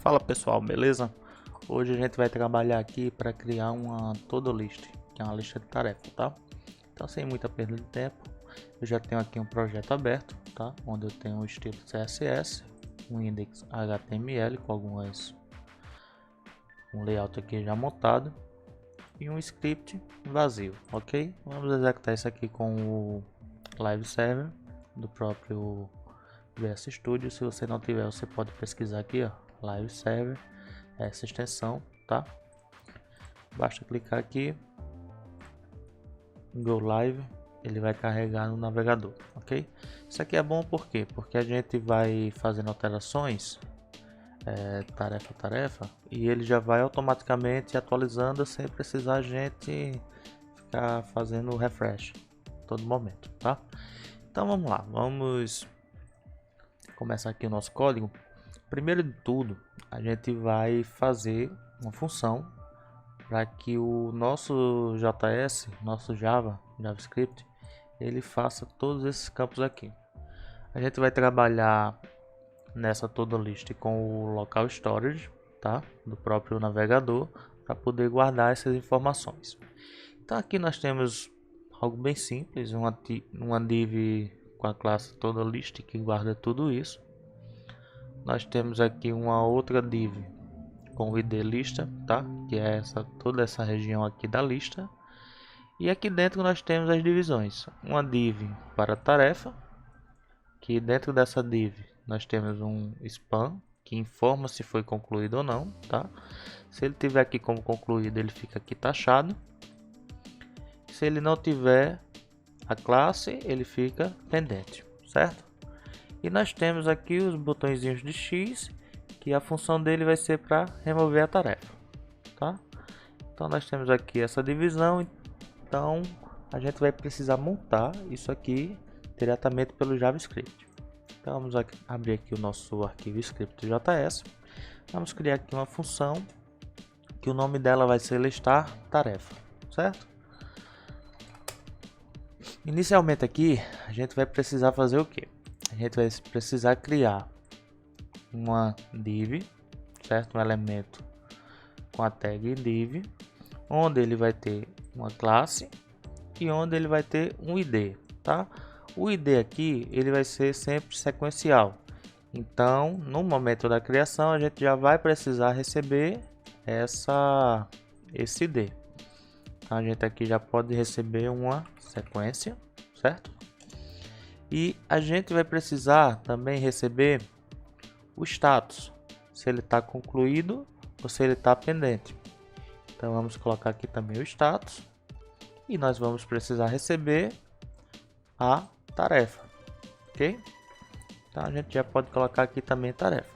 Fala pessoal, beleza? Hoje a gente vai trabalhar aqui para criar uma to-do-list, que é uma lista de tarefas, tá? Então sem muita perda de tempo, eu já tenho aqui um projeto aberto, tá? Onde eu tenho um estilo CSS, um index HTML com um layout aqui já montado e um script vazio, ok? Vamos executar isso aqui com o Live Server do próprio VS Studio. Se você não tiver, você pode pesquisar aqui, ó, Live Server, essa extensão, tá? Basta clicar aqui, Go Live, ele vai carregar no navegador, ok? Isso aqui é bom porque a gente vai fazendo alterações tarefa a tarefa e ele já vai automaticamente atualizando sem precisar a gente ficar fazendo refresh todo momento, tá? Então vamos lá, vamos começar aqui o nosso código. Primeiro de tudo, a gente vai fazer uma função para que o nosso JS, nosso JavaScript, ele faça todos esses campos aqui. A gente vai trabalhar nessa to-do-list com o local storage, tá? Do próprio navegador, para poder guardar essas informações. Então aqui nós temos algo bem simples, uma div com a classe to-do-list que guarda tudo isso. Nós temos aqui uma outra div com o id lista, tá? Que é toda essa região aqui da lista. E aqui dentro nós temos as divisões. Uma div para tarefa, que dentro dessa div nós temos um span que informa se foi concluído ou não, tá? Se ele tiver aqui como concluído, ele fica aqui taxado. Se ele não tiver a classe, ele fica pendente, certo? E nós temos aqui os botõezinhos de X, que a função dele vai ser para remover a tarefa, tá? Então nós temos aqui essa divisão, então a gente vai precisar montar isso aqui diretamente pelo JavaScript. Então vamos abrir aqui o nosso arquivo script.js, vamos criar aqui uma função que o nome dela vai ser listar tarefa, certo? Inicialmente aqui a gente vai precisar fazer o que? A gente vai precisar criar uma div, certo? Um elemento com a tag div, onde ele vai ter uma classe e onde ele vai ter um id, tá? O id aqui ele vai ser sempre sequencial. Então, no momento da criação, a gente já vai precisar receber esse id. Então, a gente aqui já pode receber uma sequência, certo? E a gente vai precisar também receber o status, se ele está concluído ou se ele está pendente. Então vamos colocar aqui também o status e nós vamos precisar receber a tarefa, ok? Então a gente já pode colocar aqui também tarefa.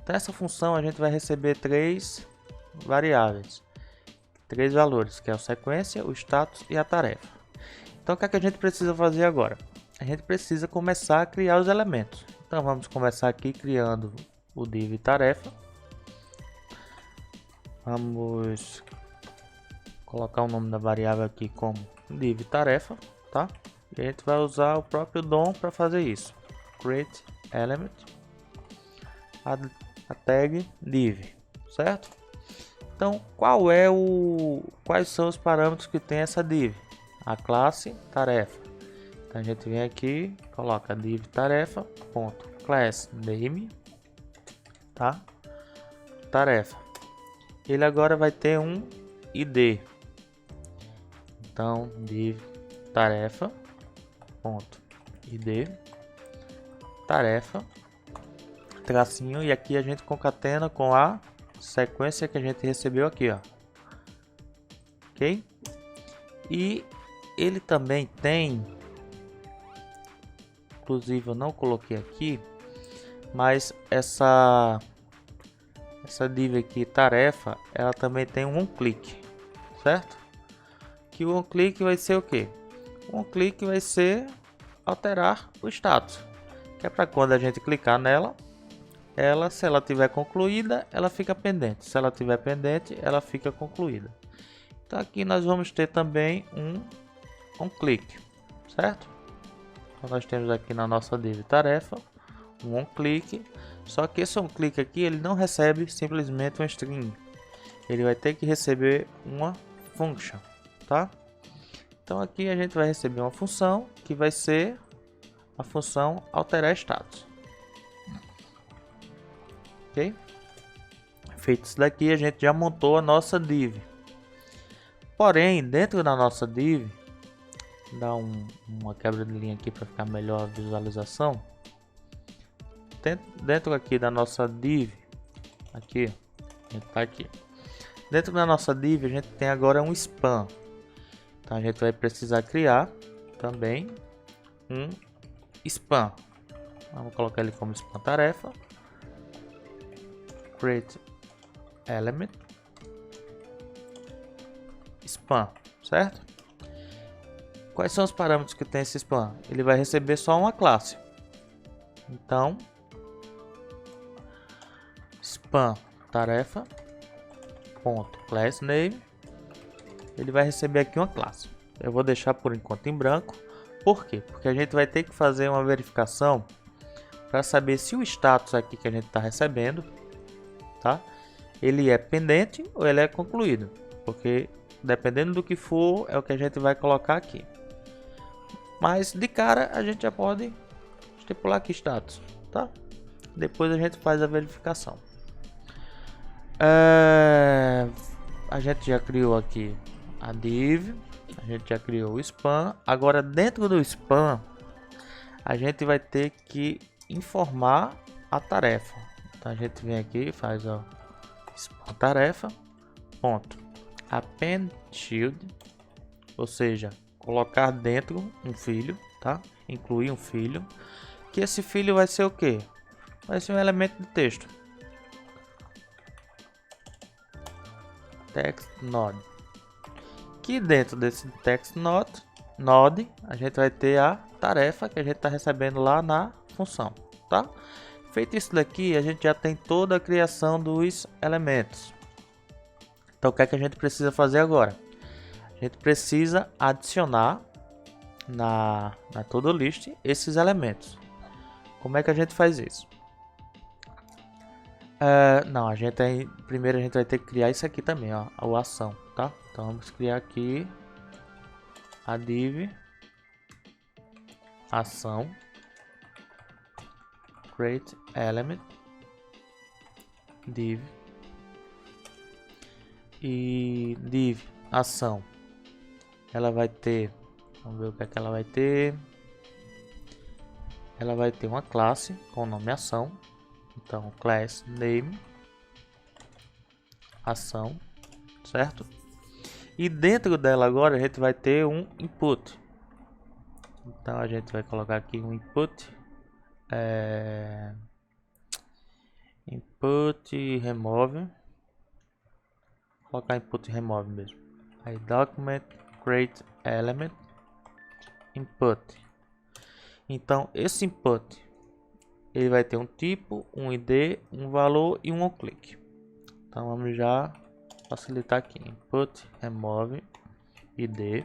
Então essa função a gente vai receber três variáveis, três valores, que é a sequência, o status e a tarefa. Então o que é que a gente precisa fazer agora? A gente precisa começar a criar os elementos. Então vamos começar aqui criando o div tarefa. Vamos colocar o nome da variável aqui como div tarefa, tá? E a gente vai usar o próprio DOM para fazer isso. Create element, a tag div, certo? Então quais são os parâmetros que tem essa div? A classe tarefa. Então a gente vem aqui, coloca div tarefa ponto class name, tá? Tarefa. Ele agora vai ter um id. Então div tarefa ponto id tarefa tracinho, e aqui a gente concatena com a sequência que a gente recebeu aqui, ó. Ok? E ele também tem, inclusive eu não coloquei aqui, mas essa div aqui tarefa, ela também tem um clique, certo? Que o clique vai ser o que? Um clique vai ser alterar o status, que é para quando a gente clicar nela, se ela tiver concluída, ela fica pendente. Se ela tiver pendente, ela fica concluída. Então aqui nós vamos ter também um clique, certo? Então nós temos aqui na nossa div tarefa um onClick, só que esse onClick aqui ele não recebe simplesmente um string, ele vai ter que receber uma function, tá? Então aqui a gente vai receber uma função que vai ser a função alterar status, ok? Feito isso daqui, a gente já montou a nossa div. Porém, dentro da nossa div, dá uma quebra de linha aqui para ficar melhor a visualização. Dentro aqui da nossa div, aqui, a gente tá aqui. Dentro da nossa div, a gente tem agora um span. Então a gente vai precisar criar também um span. Vamos colocar ele como span tarefa. Create element span, certo? Quais são os parâmetros que tem esse span? Ele vai receber só uma classe. Então, span tarefa ponto class name, ele vai receber aqui uma classe. Eu vou deixar por enquanto em branco. Por quê? Porque a gente vai ter que fazer uma verificação para saber se o status aqui que a gente está recebendo, tá? Ele é pendente ou ele é concluído, porque dependendo do que for é o que a gente vai colocar aqui. Mas de cara a gente já pode estipular aqui status, tá? Depois a gente faz a verificação. A gente já criou aqui a div, a gente já criou o span. Agora dentro do span a gente vai ter que informar a tarefa. Então a gente vem aqui e faz o span tarefa ponto append child, ou seja, colocar dentro um filho, tá? Incluir um filho, que esse filho vai ser o que? Vai ser um elemento de texto. Text node. Que dentro desse text node a gente vai ter a tarefa que a gente está recebendo lá na função, tá? Feito isso daqui, a gente já tem toda a criação dos elementos. Então o que é que a gente precisa fazer agora? A gente precisa adicionar na todo list esses elementos. Como é que a gente faz isso? Não, primeiro a gente vai ter que criar isso aqui também, ó, a ação, tá? Então vamos criar aqui a div ação create element div e div ação. Ela vai ter, vamos ver o que é que ela vai ter. Ela vai ter uma classe com o nome ação. Então, class name ação, certo? E dentro dela agora a gente vai ter um input. Então a gente vai colocar aqui um input, input remove. Vou colocar input remove mesmo. Aí document create element input. Então esse input ele vai ter um tipo, um ID, um valor e um onClick. Então vamos já facilitar aqui. Input remove ID,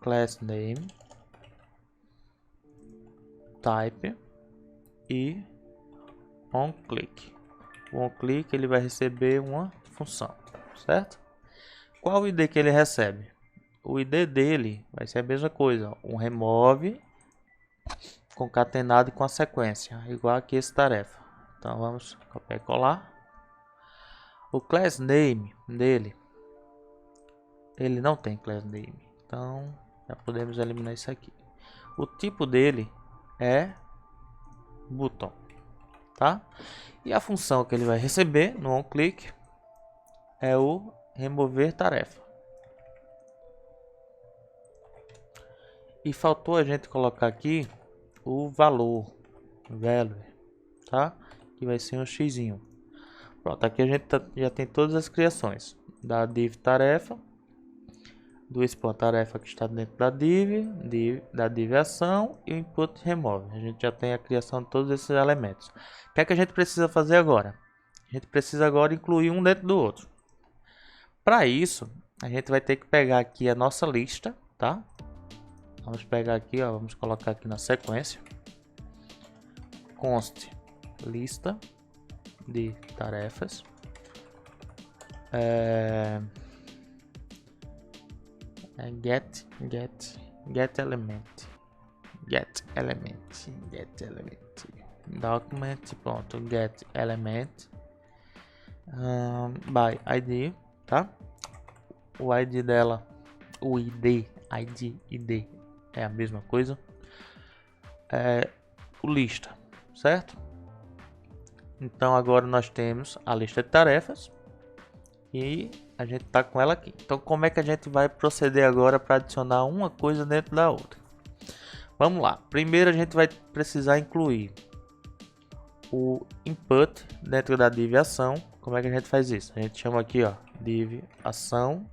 class name, type e onClick. O onClick ele vai receber uma função, certo? Qual o ID que ele recebe? O ID dele vai ser a mesma coisa, um remove concatenado com a sequência, igual aqui essa tarefa. Então vamos copiar e colar. O class name dele, ele não tem class name, então já podemos eliminar isso aqui. O tipo dele é button, tá? E a função que ele vai receber no onClick é o remover tarefa. E faltou a gente colocar aqui o valor, value, tá? Que vai ser um xzinho. Pronto, aqui a gente já tem todas as criações da div tarefa, do span tarefa que está dentro da da div ação e o input remove. A gente já tem a criação de todos esses elementos. O que é que a gente precisa fazer agora? A gente precisa agora incluir um dentro do outro. Para isso, a gente vai ter que pegar aqui a nossa lista, tá? Vamos pegar aqui, ó, vamos colocar aqui na sequência. Const lista de tarefas. Get element. Document, pronto, get element by ID, tá? O ID dela, o ID é a mesma coisa. O lista, certo? Então agora nós temos a lista de tarefas e a gente tá com ela aqui. Então como é que a gente vai proceder agora para adicionar uma coisa dentro da outra? Vamos lá. Primeiro a gente vai precisar incluir o input dentro da div ação. Como é que a gente faz isso? A gente chama aqui, ó, div ação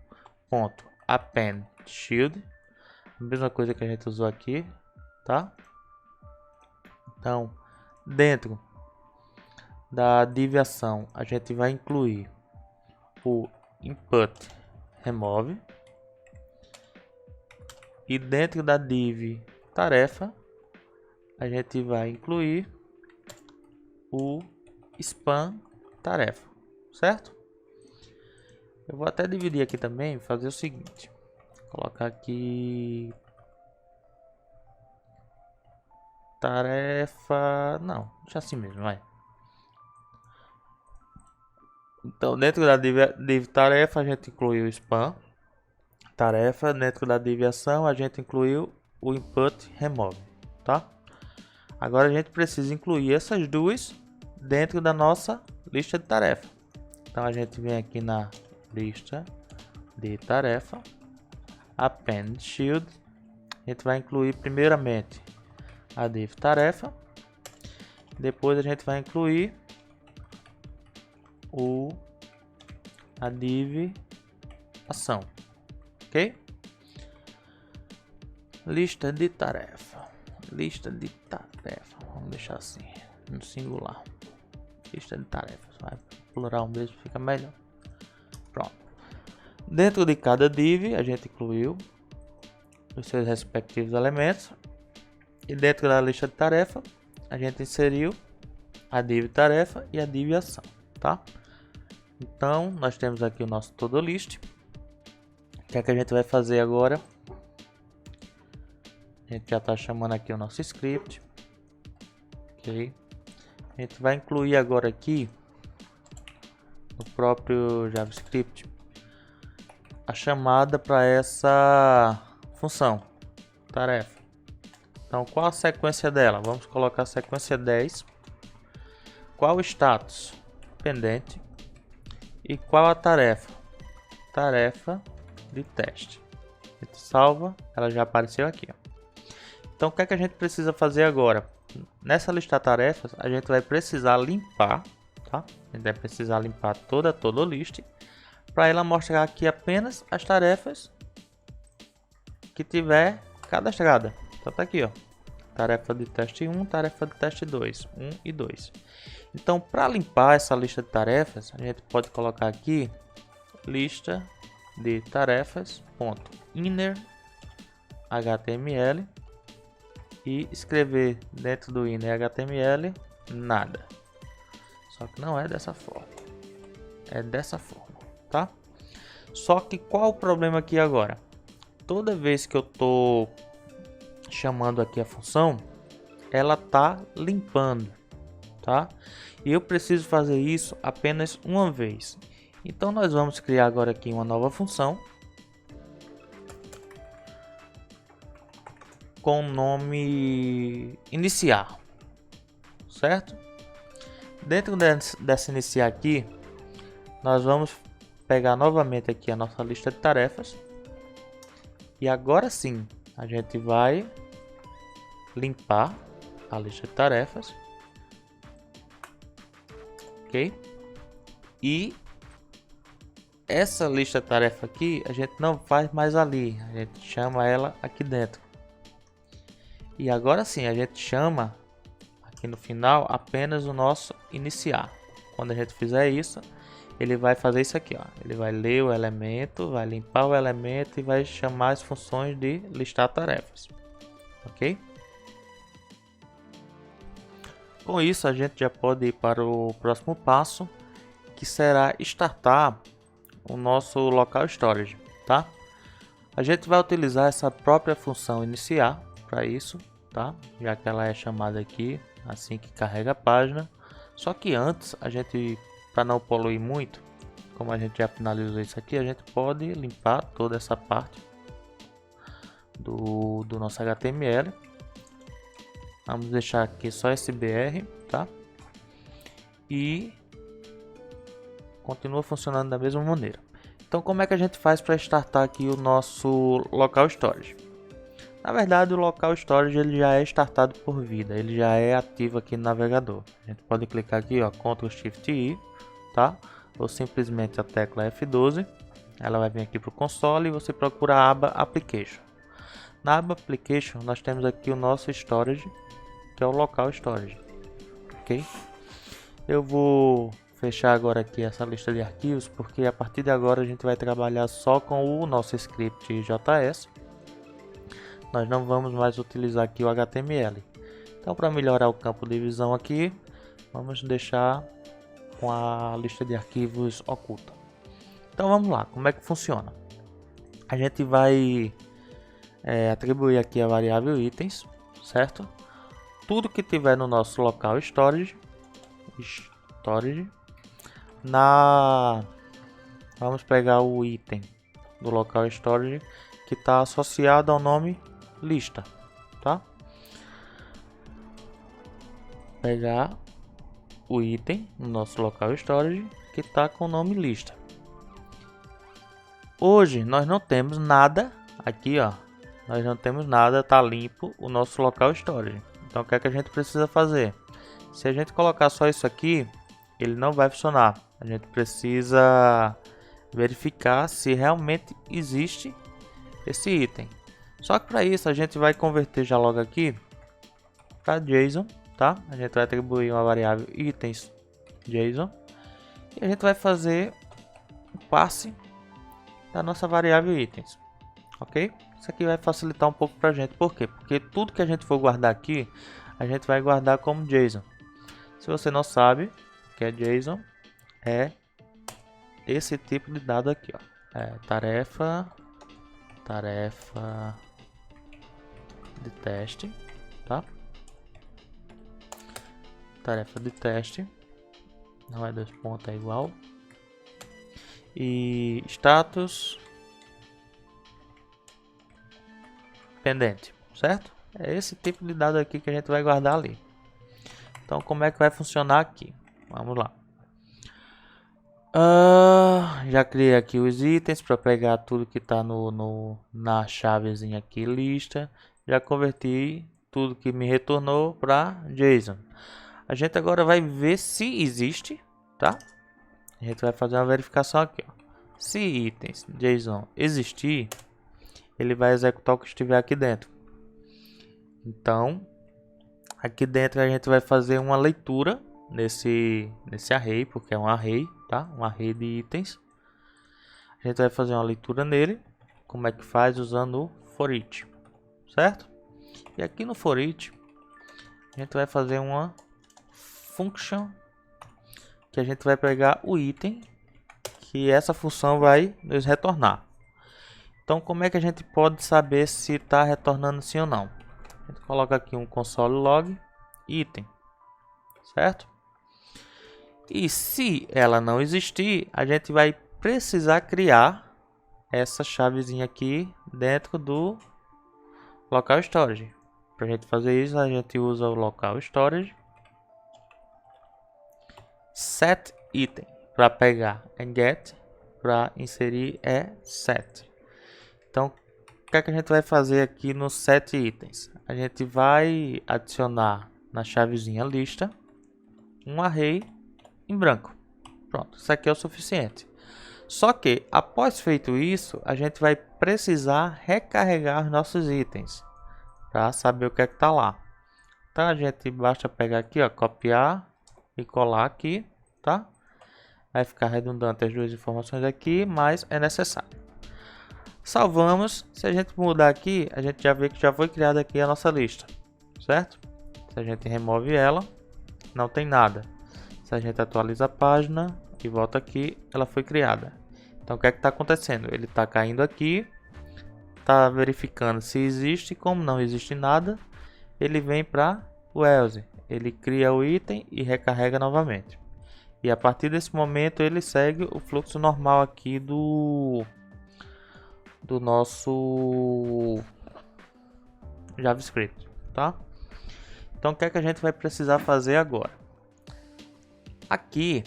ponto append shield, a mesma coisa que a gente usou aqui, tá? Então, dentro da div ação, a gente vai incluir o input remove, e dentro da div tarefa, a gente vai incluir o span tarefa, certo? Eu vou até dividir aqui também, fazer o seguinte, colocar aqui tarefa, não, deixa assim mesmo, vai. Então dentro da div tarefa a gente incluiu o span tarefa, dentro da div ação a gente incluiu o input remove, tá? Agora a gente precisa incluir essas duas dentro da nossa lista de tarefa. Então a gente vem aqui na lista de tarefa, append shield, a gente vai incluir primeiramente a div tarefa, depois a gente vai incluir a div ação, ok? Lista de tarefa, vamos deixar assim no singular, lista de tarefas, vai plural mesmo, fica melhor. Pronto. Dentro de cada div a gente incluiu os seus respectivos elementos, e dentro da lista de tarefa a gente inseriu a div tarefa e a div ação, tá? Então nós temos aqui o nosso todo list. O que é que a gente vai fazer agora? A gente já está chamando aqui o nosso script, ok? A gente vai incluir agora aqui no próprio JavaScript a chamada para essa função tarefa. Então qual a sequência dela? Vamos colocar a sequência 10. Qual o status? Pendente. E qual a tarefa? Tarefa de teste. A gente salva, ela já apareceu aqui, ó. Então o que é que a gente precisa fazer agora? Nessa lista de tarefas a gente vai precisar limpar, tá? A gente vai precisar limpar toda a list para ela mostrar aqui apenas as tarefas que tiver cadastrada. Então tá aqui, ó, tarefa de teste 1, tarefa de teste 2, 1 e 2. Então para limpar essa lista de tarefas, a gente pode colocar aqui lista de tarefas ponto inner HTML e escrever dentro do inner HTML nada. Só que não é dessa forma, é dessa forma, tá? Só que qual o problema aqui agora? Toda vez que eu tô chamando aqui a função, ela tá limpando, tá? E eu preciso fazer isso apenas uma vez. Então nós vamos criar agora aqui uma nova função com o nome iniciar, certo? Dentro dessa iniciar aqui, nós vamos pegar novamente aqui a nossa lista de tarefas e agora sim a gente vai limpar a lista de tarefas, ok? E essa lista de tarefa aqui a gente não faz mais ali, a gente chama ela aqui dentro. E agora sim a gente chama aqui no final apenas o nosso iniciar. Quando a gente fizer isso, ele vai fazer isso aqui, ó. Ele vai ler o elemento, vai limpar o elemento e vai chamar as funções de listar tarefas. ok? Com isso a gente já pode ir para o próximo passo, que será startar o nosso local storage, tá? A gente vai utilizar essa própria função iniciar para isso, tá? Já que ela é chamada aqui assim que carrega a página. Só que antes a gente, para não poluir muito, como a gente já finalizou isso aqui, a gente pode limpar toda essa parte do nosso HTML. Vamos deixar aqui só esse BR, tá? E continua funcionando da mesma maneira. Então, como é que a gente faz para startar aqui o nosso local storage? Na verdade, o local storage ele já é startado por vida, ele já é ativo aqui no navegador. A gente pode clicar aqui, ó, Ctrl Shift I, tá? Ou simplesmente a tecla F12. Ela vai vir aqui para o console e você procura a aba Application. Na aba Application, nós temos aqui o nosso storage, que é o local storage, ok? Eu vou fechar agora aqui essa lista de arquivos, porque a partir de agora a gente vai trabalhar só com o nosso script JS. Nós não vamos mais utilizar aqui o HTML. Então, para melhorar o campo de visão aqui, vamos deixar com a lista de arquivos oculta. Então vamos lá, como é que funciona? A gente vai atribuir aqui a variável itens, certo? Tudo que tiver no nosso local storage, vamos pegar o item do local storage que está associado ao nome lista, tá? Pegar o item no nosso local storage que está com o nome lista. Hoje nós não temos nada aqui, ó. Nós não temos nada, tá limpo o nosso local storage. Então o que é que a gente precisa fazer? Se a gente colocar só isso aqui, ele não vai funcionar. A gente precisa verificar se realmente existe esse item. Só que para isso a gente vai converter já logo aqui para JSON, tá? A gente vai atribuir uma variável itens JSON e a gente vai fazer o passe da nossa variável itens, ok? Isso aqui vai facilitar um pouco para a gente. Por quê? Porque tudo que a gente for guardar aqui, a gente vai guardar como JSON. Se você não sabe o que é JSON, é esse tipo de dado aqui, ó. Tarefa de teste, tá? Tarefa de teste, não é 2 pontos, é igual. E status pendente, certo? É esse tipo de dado aqui que a gente vai guardar ali. Então, como é que vai funcionar aqui? Vamos lá. Já criei aqui os itens para pegar tudo que está na chavezinha aqui, lista. Já converti tudo que me retornou para JSON. A gente agora vai ver se existe, tá? A gente vai fazer uma verificação aqui, ó. Se itens JSON existir, ele vai executar o que estiver aqui dentro. Então, aqui dentro a gente vai fazer uma leitura nesse array, porque é um array, tá? Um array de itens. A gente vai fazer uma leitura nele. Como é que faz? Usando o for each, certo? E aqui no for each, a gente vai fazer uma function que a gente vai pegar o item que essa função vai nos retornar. Então, como é que a gente pode saber se está retornando sim ou não? A gente coloca aqui um console log item, certo? E se ela não existir, a gente vai precisar criar essa chavezinha aqui dentro do local storage. Para a gente fazer isso, a gente usa o local storage set item para pegar get, para inserir set. Então, o que é que a gente vai fazer aqui no set itens? A gente vai adicionar na chavezinha lista um array em branco. Pronto, isso aqui é o suficiente. Só que após feito isso, a gente vai precisar recarregar os nossos itens para saber o que é que está lá. Então a gente basta pegar aqui, ó, copiar e colar aqui, tá? Vai ficar redundante as duas informações aqui, mas é necessário. Salvamos. Se a gente mudar aqui, a gente já vê que já foi criada aqui a nossa lista, certo? Se a gente remove ela, não tem nada. Se a gente atualiza a página e volta aqui, ela foi criada. Então o que é que está acontecendo? Ele está caindo aqui, está verificando se existe. Como não existe nada, ele vem para o else. Ele cria o item e recarrega novamente. E a partir desse momento ele segue o fluxo normal aqui do nosso JavaScript, tá? Então o que é que a gente vai precisar fazer agora? Aqui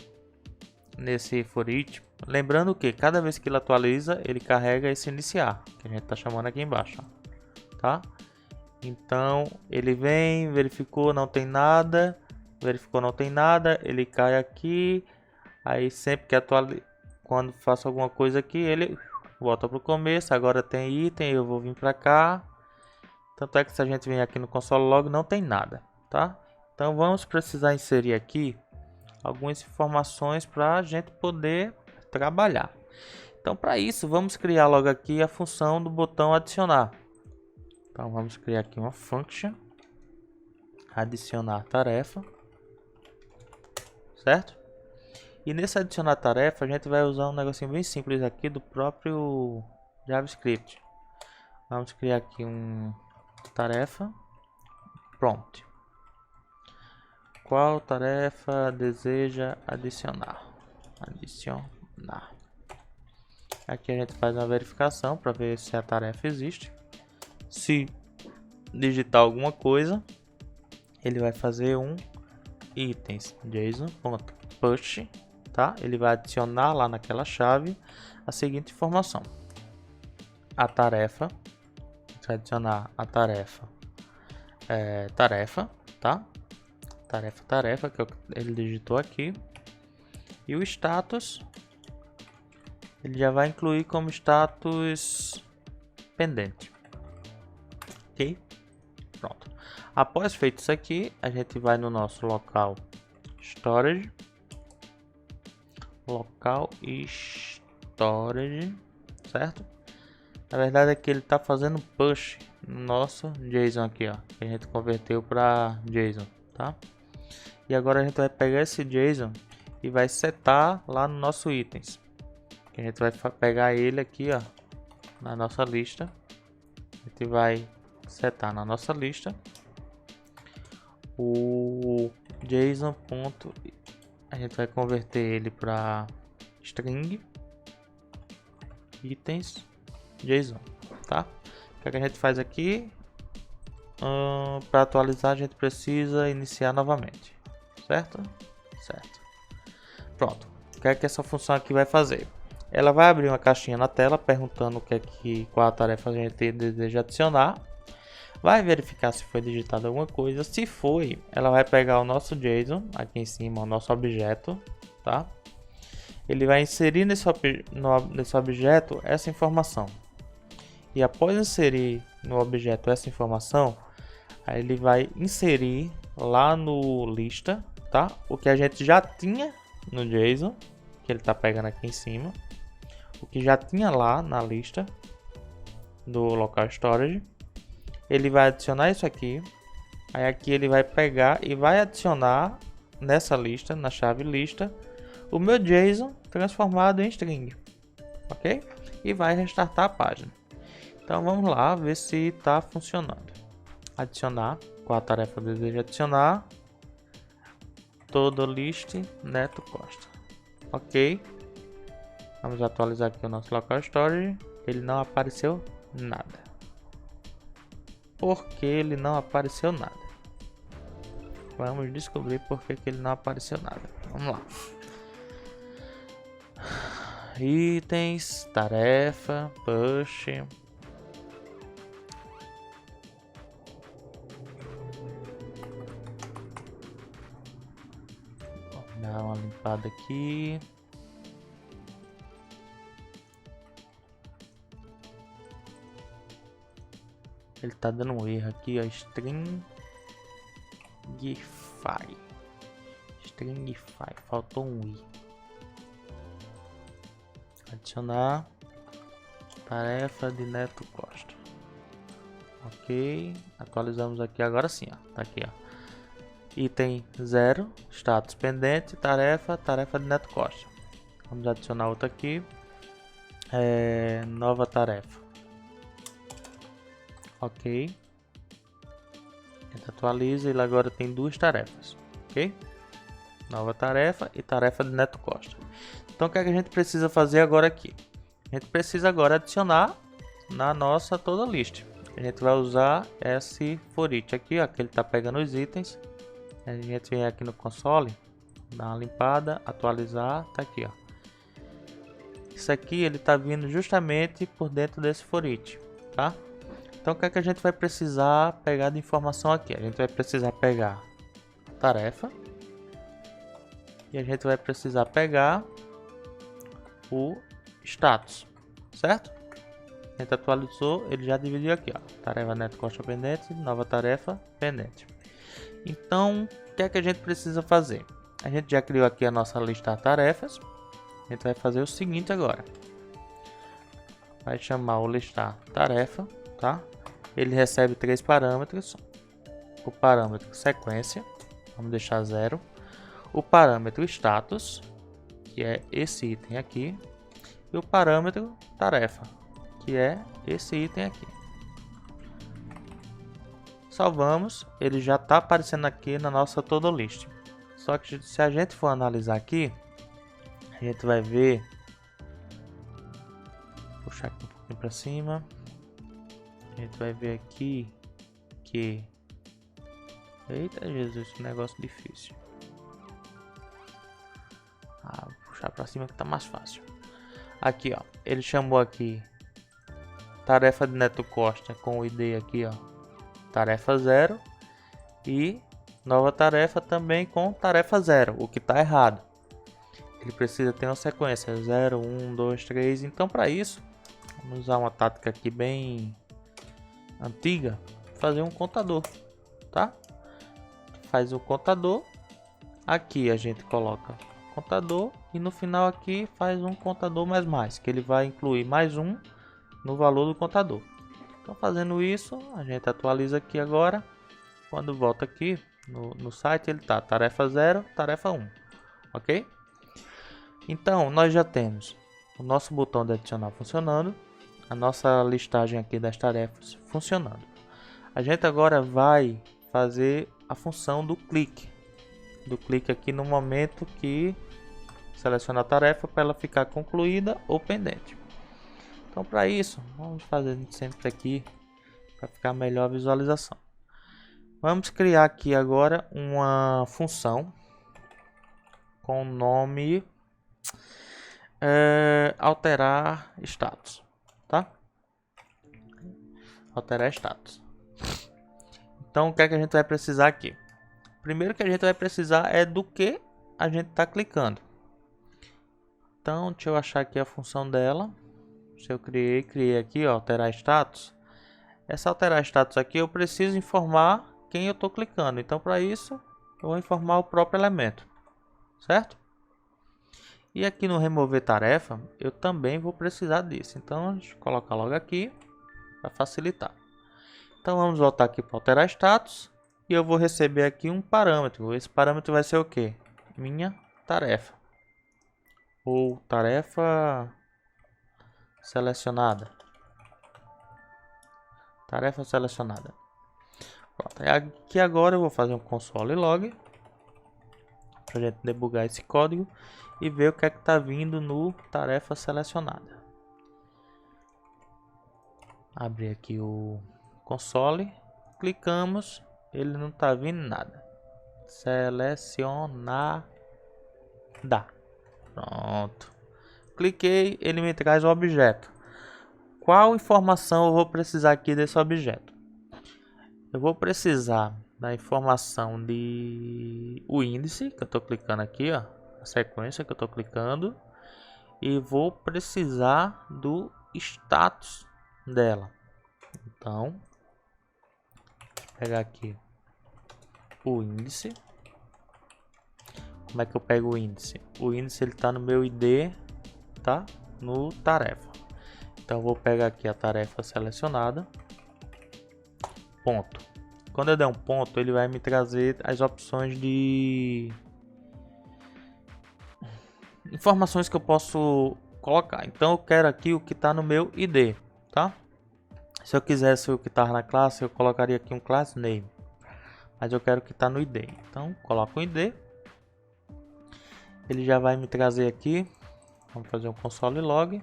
nesse for each, lembrando que cada vez que ele atualiza, ele carrega esse iniciar, que a gente está chamando aqui embaixo, ó, tá? Então ele vem, verificou, não tem nada, verificou, não tem nada, ele cai aqui, aí sempre que atualiza, quando faço alguma coisa aqui, ele volta para o começo. Agora tem item, eu vou vir para cá. Tanto é que se a gente vem aqui no console log, não tem nada, tá? Então vamos precisar inserir aqui algumas informações para a gente poder trabalhar. Então para isso vamos criar logo aqui a função do botão adicionar. Então vamos criar aqui uma function adicionar tarefa, certo? E nesse adicionar tarefa a gente vai usar um negocinho bem simples aqui do próprio JavaScript. Vamos criar aqui um tarefa prompt. Qual tarefa deseja adicionar? Adicionar. Aqui a gente faz uma verificação para ver se a tarefa existe. Se digitar alguma coisa, ele vai fazer um itens JSON.push, tá? Ele vai adicionar lá naquela chave a seguinte informação: a tarefa, vai adicionar a tarefa tarefa, tá? Tarefa que ele digitou aqui, e o status ele já vai incluir como status pendente, ok? Pronto. Após feito isso aqui, a gente vai no nosso local storage, certo? Na verdade aqui ele está fazendo push no nosso JSON aqui, ó, que a gente converteu para JSON, tá? E agora a gente vai pegar esse JSON e vai setar lá no nosso itens. A gente vai pegar ele aqui, ó, na nossa lista. A gente vai setar na nossa lista o JSON. A gente vai converter ele para string itens JSON, tá? O que a gente faz aqui? Para atualizar a gente precisa iniciar novamente, certo? Certo. Pronto. O que é que essa função aqui vai fazer? Ela vai abrir uma caixinha na tela perguntando qual a tarefa a gente deseja adicionar. Vai verificar se foi digitada alguma coisa. Se foi, ela vai pegar o nosso JSON aqui em cima, o nosso objeto, tá? Ele vai inserir nesse objeto essa informação. E após inserir no objeto essa informação, aí ele vai inserir lá no lista, tá? O que a gente já tinha no JSON, que ele está pegando aqui em cima, o que já tinha lá na lista do local storage, ele vai adicionar isso aqui. Aí aqui ele vai pegar e vai adicionar nessa lista, na chave lista, o meu JSON transformado em string, ok? E vai restartar a página. Então vamos lá ver se está funcionando. Adicionar, qual a tarefa deseja adicionar? Todo list Neto Costa, ok? Vamos atualizar aqui o nosso local storage. Ele não apareceu nada. Por que ele não apareceu nada? Vamos descobrir por que ele não apareceu nada. Vamos lá. Itens, tarefa, push. Vou dar uma limpada aqui. Ele tá dando um erro aqui, ó. Stringify. Faltou um i. Adicionar. tarefa de Neto Costa. Ok, atualizamos aqui agora sim, ó. Tá aqui, ó. Item 0, status pendente, tarefa de Neto Costa. Vamos adicionar outra aqui. Nova tarefa. Ok. A gente atualiza, ele agora tem duas tarefas. Ok? Nova tarefa e tarefa de Neto Costa. Então o que é que a gente precisa fazer agora aqui? A gente precisa agora adicionar na nossa toda list. A gente vai usar esse for each aqui, ó, que ele está pegando os itens. A gente vem aqui no console, dá uma limpada, atualizar, tá aqui, ó. Isso aqui ele está vindo justamente por dentro desse for each, tá? Então o que é que a gente vai precisar pegar de informação aqui? A gente vai precisar pegar a tarefa e a gente vai precisar pegar o status, certo? A gente atualizou, ele já dividiu aqui, ó, tarefa Neto Costa pendente, nova tarefa pendente. Então, o que é que a gente precisa fazer? A gente já criou aqui a nossa lista de tarefas. A gente vai fazer o seguinte agora. Vai chamar o listar tarefa, tá? Ele recebe três parâmetros. O parâmetro sequência, vamos deixar 0. O parâmetro status, que é esse item aqui. E o parâmetro tarefa, que é esse item aqui. Salvamos, ele já está aparecendo aqui na nossa todo list. Só que se a gente for analisar aqui, a gente vai ver, puxar aqui um pouquinho para cima, a gente vai ver aqui que, eita Jesus, que negócio difícil. Vou puxar para cima que tá mais fácil. Aqui, ó, ele chamou aqui tarefa de Neto Costa com o ID aqui, ó, tarefa 0, e nova tarefa também com tarefa 0, o que está errado. Ele precisa ter uma sequência 0, 1, 2, 3. Então para isso, vamos usar uma tática aqui bem antiga, fazer um contador, tá? Faz o contador, aqui a gente coloca contador e no final aqui faz um contador mais, que ele vai incluir mais um no valor do contador. Então fazendo isso, a gente atualiza aqui agora. Quando volta aqui no site, ele tá tarefa 0, tarefa 1, ok? Então nós já temos o nosso botão de adicionar funcionando, a nossa listagem aqui das tarefas funcionando. A gente agora vai fazer a função do clique aqui no momento que seleciona a tarefa para ela ficar concluída ou pendente. Então para isso, vamos fazer sempre aqui para ficar melhor a visualização. Vamos criar aqui agora uma função com o nome alterar status, tá? Alterar status. Então o que é que a gente vai precisar aqui? Primeiro que a gente vai precisar é do que a gente está clicando. Então deixa eu achar aqui a função dela. Se eu criei aqui, ó, alterar status. Essa alterar status aqui eu preciso informar quem eu estou clicando. Então para isso eu vou informar o próprio elemento, certo? E aqui no remover tarefa eu também vou precisar disso. Então deixa eu colocar logo aqui para facilitar. Então vamos voltar aqui para alterar status e eu vou receber aqui um parâmetro. Esse parâmetro vai ser o que? Minha tarefa ou tarefa selecionada. Tarefa selecionada. Pronto. Aqui agora eu vou fazer um console log para a gente debugar esse código e ver o que é que está vindo no tarefa selecionada. Abrir aqui o console, clicamos, ele não está vindo nada. Selecionada. Pronto. Cliquei, ele me traz o objeto. Qual informação eu vou precisar aqui desse objeto? Eu vou precisar da informação de o índice que eu estou clicando aqui, ó, a sequência que eu estou clicando, e vou precisar do status dela. Então, vou pegar aqui o índice. Como é que eu pego o índice? O índice ele está no meu ID, tá? No tarefa. Então vou pegar aqui a tarefa selecionada, ponto. Quando eu der um ponto, ele vai me trazer as opções de informações que eu posso colocar. Então eu quero aqui o que está no meu ID, tá? Se eu quisesse o que está na classe, eu colocaria aqui um class name, mas eu quero o que está no ID. Então coloco o ID, ele já vai me trazer aqui. Vamos fazer um console log.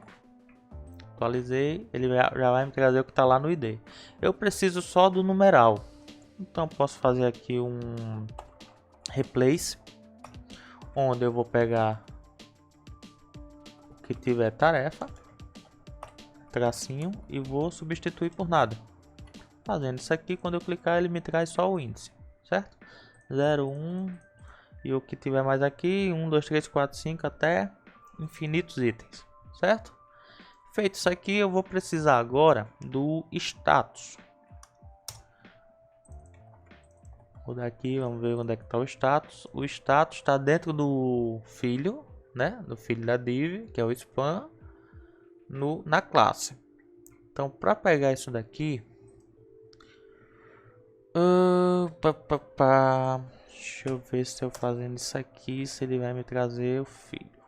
Atualizei, ele já vai me trazer o que está lá no ID. Eu preciso só do numeral, então posso fazer aqui um replace, onde eu vou pegar o que tiver tarefa, tracinho, e vou substituir por nada. Fazendo isso aqui, quando eu clicar ele me traz só o índice, certo? 0, 1 e o que tiver mais aqui, 1, 2, 3, 4, 5 até infinitos itens, certo? Feito isso aqui, eu vou precisar agora do status. Vou dar aqui, vamos ver onde é que está o status. O status está dentro do filho, né? Do filho da div, que é o span, na classe. Então, para pegar isso daqui, deixa eu ver se eu fazendo isso aqui, se ele vai me trazer o filho.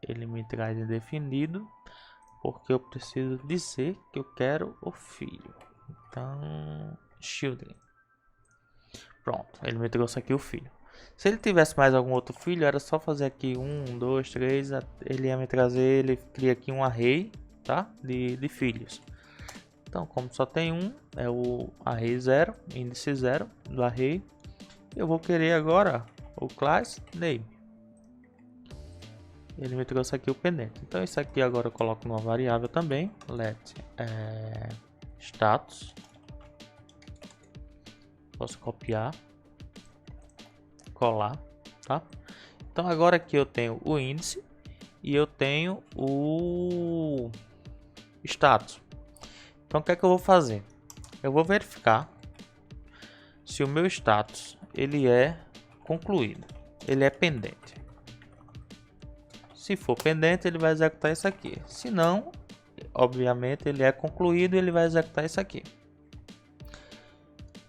Ele me traz indefinido, porque eu preciso dizer que eu quero o filho. Então, children. Pronto, ele me trouxe aqui o filho. Se ele tivesse mais algum outro filho, era só fazer aqui 1, 2, 3. Ele ia me trazer, ele cria aqui um array, tá? De filhos. Então, como só tem um, é o array 0, índice 0 do array. Eu vou querer agora o class name. Ele me trouxe aqui o pendente. Então isso aqui agora eu coloco numa variável também. Let status. Posso copiar, colar, tá? Então agora aqui eu tenho o índice e eu tenho o status. Então o que é que eu vou fazer? Eu vou verificar se o meu status ele é concluído, ele é pendente. Se for pendente, ele vai executar isso aqui. Se não, obviamente ele é concluído e ele vai executar isso aqui.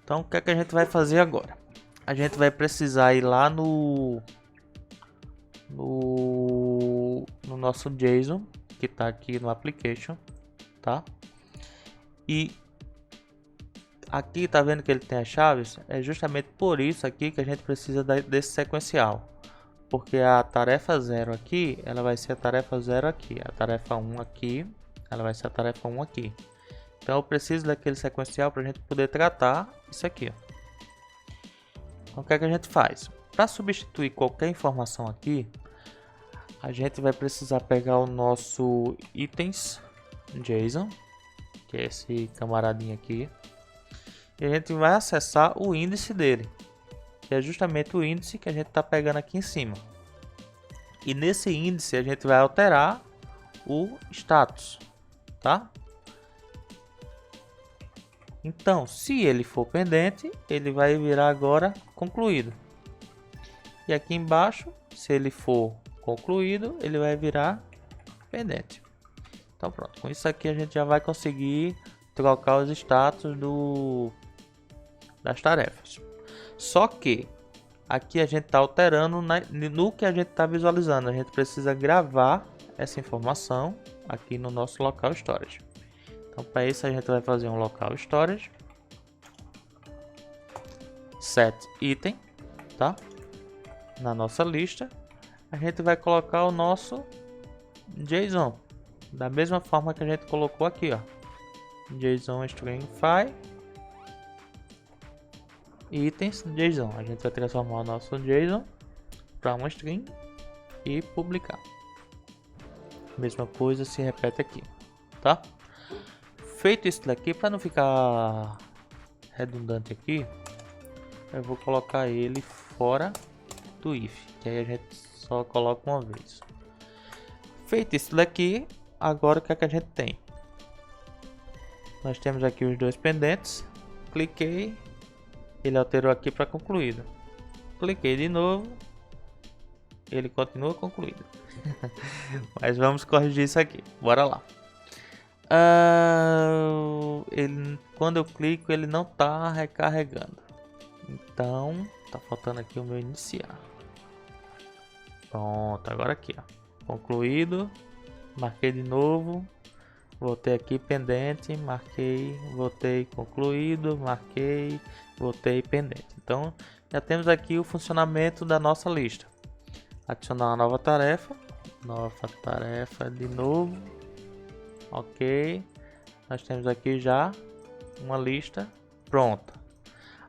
Então o que é que a gente vai fazer agora? A gente vai precisar ir lá no nosso JSON, que está aqui no application, tá? E aqui tá vendo que ele tem as chaves? É justamente por isso aqui que a gente precisa desse sequencial. Porque a tarefa 0 aqui, ela vai ser a tarefa 0 aqui. A tarefa 1 aqui, ela vai ser a tarefa 1 aqui. Então eu preciso daquele sequencial para a gente poder tratar isso aqui. Então o que é que a gente faz? Para substituir qualquer informação aqui, a gente vai precisar pegar o nosso itens JSON, que é esse camaradinho aqui, e a gente vai acessar o índice dele, que é justamente o índice que a gente está pegando aqui em cima. E nesse índice a gente vai alterar o status, tá? Então, se ele for pendente, ele vai virar agora concluído. E aqui embaixo, se ele for concluído, ele vai virar pendente. Então pronto, com isso aqui a gente já vai conseguir trocar os status das tarefas. Só que aqui a gente está alterando no que a gente está visualizando. A gente precisa gravar essa informação aqui no nosso local storage. Então para isso a gente vai fazer um local storage set item, tá? Na nossa lista a gente vai colocar o nosso JSON da mesma forma que a gente colocou aqui, ó. JSON stringify itens JSON. A gente vai transformar o nosso JSON para uma string e publicar. Mesma coisa se repete aqui, tá? Feito isso daqui, para não ficar redundante aqui, eu vou colocar ele fora do if, que aí a gente só coloca uma vez. Feito isso daqui, agora o que é que a gente tem? Nós temos aqui os dois pendentes. Cliquei, ele alterou aqui para concluído. Cliquei de novo, ele continua concluído. Mas vamos corrigir isso aqui, bora lá. Quando eu clico, ele não está recarregando. Então, tá faltando aqui o meu iniciar. Pronto, agora aqui, ó. Concluído. Marquei de novo. Voltei aqui pendente, marquei, voltei concluído, marquei, voltei pendente. Então, já temos aqui o funcionamento da nossa lista. Adicionar uma nova tarefa de novo. Ok, nós temos aqui já uma lista pronta.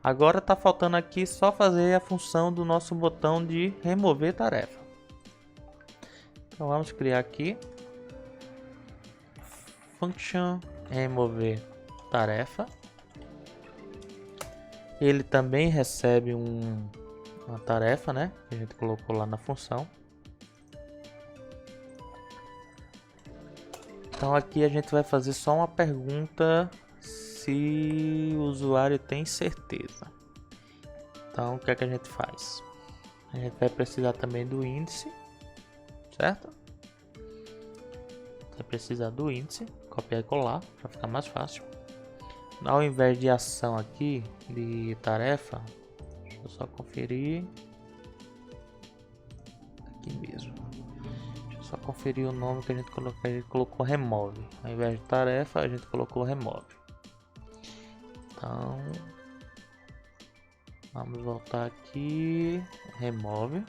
Agora está faltando aqui só fazer a função do nosso botão de remover tarefa. Então vamos criar aqui function remover tarefa. Ele também recebe uma tarefa, né, que a gente colocou lá na função. Então aqui a gente vai fazer só uma pergunta se o usuário tem certeza. Então o que é que a gente faz? A gente vai precisar também do índice, certo? Vai precisar do índice, copiar e colar para ficar mais fácil. Ao invés de ação aqui, de tarefa, deixa eu só conferir. Aqui mesmo. Deixa eu só conferir o nome que a gente colocou. A gente colocou remove. Ao invés de tarefa, a gente colocou remove. Então, vamos voltar aqui. Remove,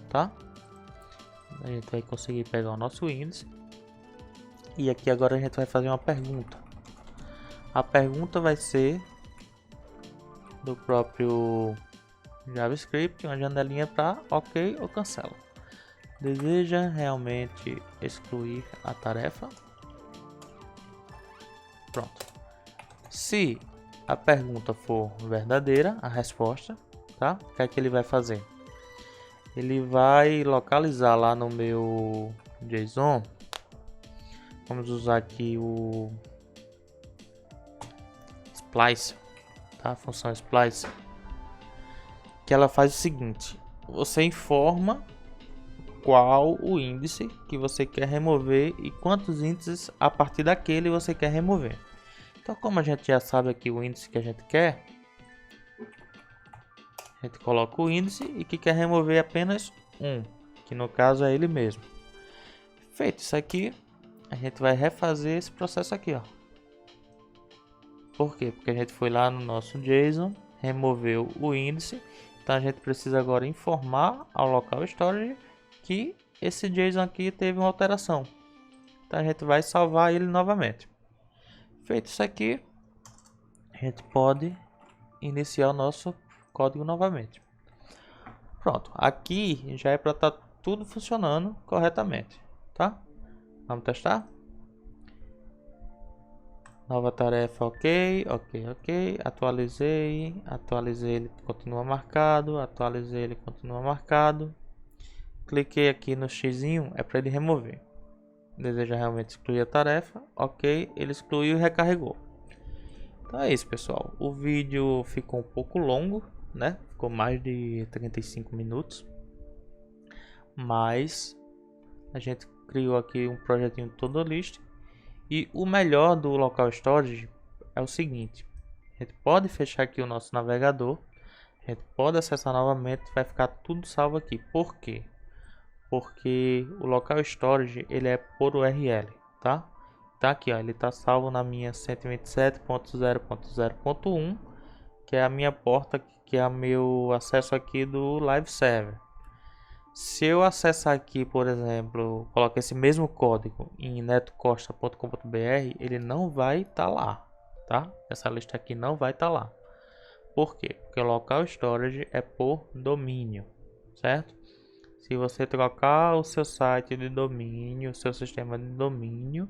tá? A gente vai conseguir pegar o nosso índice. E aqui agora a gente vai fazer uma pergunta. A pergunta vai ser do próprio JavaScript, uma janelinha para OK ou cancela. Deseja realmente excluir a tarefa? Pronto. Se a pergunta for verdadeira, a resposta, tá? O que é que ele vai fazer? Ele vai localizar lá no meu JSON. Vamos usar aqui o splice, tá? A função splice, que ela faz o seguinte: você informa qual o índice que você quer remover e quantos índices a partir daquele você quer remover. Então, como a gente já sabe aqui o índice que a gente quer, a gente coloca o índice e que quer remover apenas um, que no caso é ele mesmo. Feito isso aqui, a gente vai refazer esse processo aqui, ó. Por quê? Porque a gente foi lá no nosso JSON, removeu o índice. Então a gente precisa agora informar ao local storage que esse JSON aqui teve uma alteração. Então a gente vai salvar ele novamente. Feito isso aqui, a gente pode iniciar o nosso código novamente. Pronto, aqui já é para estar tudo funcionando corretamente, tá? Vamos testar? Nova tarefa, ok. Atualizei, ele continua marcado, atualizei, ele continua marcado. Cliquei aqui no xizinho, é para ele remover. Deseja realmente excluir a tarefa, ok, ele excluiu e recarregou. Então é isso, pessoal. O vídeo ficou um pouco longo, né? Ficou mais de 35 minutos. Mas a gente criou aqui um projetinho todo list. E o melhor do local storage é o seguinte: a gente pode fechar aqui o nosso navegador, a gente pode acessar novamente, vai ficar tudo salvo aqui. Por quê? Porque o local storage ele é por URL, tá? Tá aqui, ó, ele tá salvo na minha 127.0.0.1, que é a minha porta, que é o meu acesso aqui do live server. Se eu acessar aqui, por exemplo, colocar esse mesmo código em netocosta.com.br, ele não vai estar lá, tá? Essa lista aqui não vai estar lá. Por quê? Porque o local storage é por domínio, certo? Se você trocar o seu site de domínio, o seu sistema de domínio,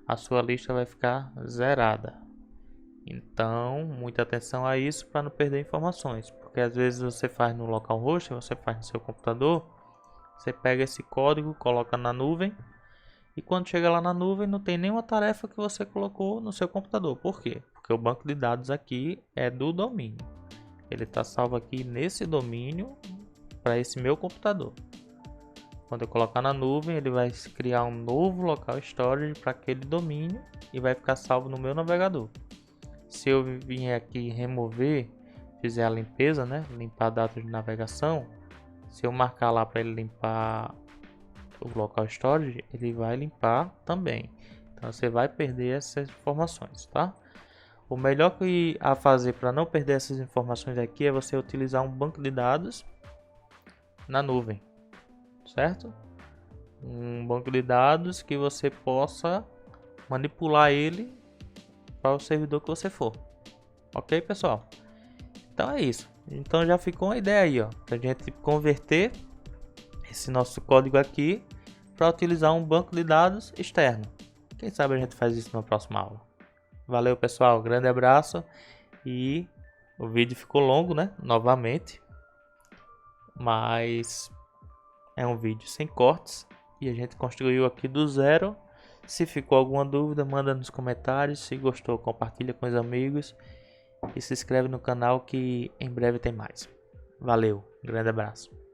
a sua lista vai ficar zerada. Então, muita atenção a isso para não perder informações, porque às vezes você faz no localhost, você faz no seu computador, você pega esse código, coloca na nuvem e quando chega lá na nuvem não tem nenhuma tarefa que você colocou no seu computador. Por quê? Porque o banco de dados aqui é do domínio. Ele está salvo aqui nesse domínio para esse meu computador. Quando eu colocar na nuvem, ele vai criar um novo local storage para aquele domínio e vai ficar salvo no meu navegador. Se eu vier aqui remover, fizer a limpeza, né? Limpar dados de navegação. Se eu marcar lá para ele limpar o local storage, ele vai limpar também. Então você vai perder essas informações, tá? O melhor a fazer para não perder essas informações aqui é você utilizar um banco de dados na nuvem, certo? Um banco de dados que você possa manipular ele para o servidor que você for. Ok, pessoal? Então é isso. Então já ficou uma ideia aí, ó, para a gente converter esse nosso código aqui para utilizar um banco de dados externo. Quem sabe a gente faz isso na próxima aula. Valeu, pessoal, grande abraço. E o vídeo ficou longo, né? Novamente, mas é um vídeo sem cortes e a gente construiu aqui do zero. Se ficou alguma dúvida, manda nos comentários. Se gostou, compartilha com os amigos e se inscreve no canal que em breve tem mais. Valeu, grande abraço.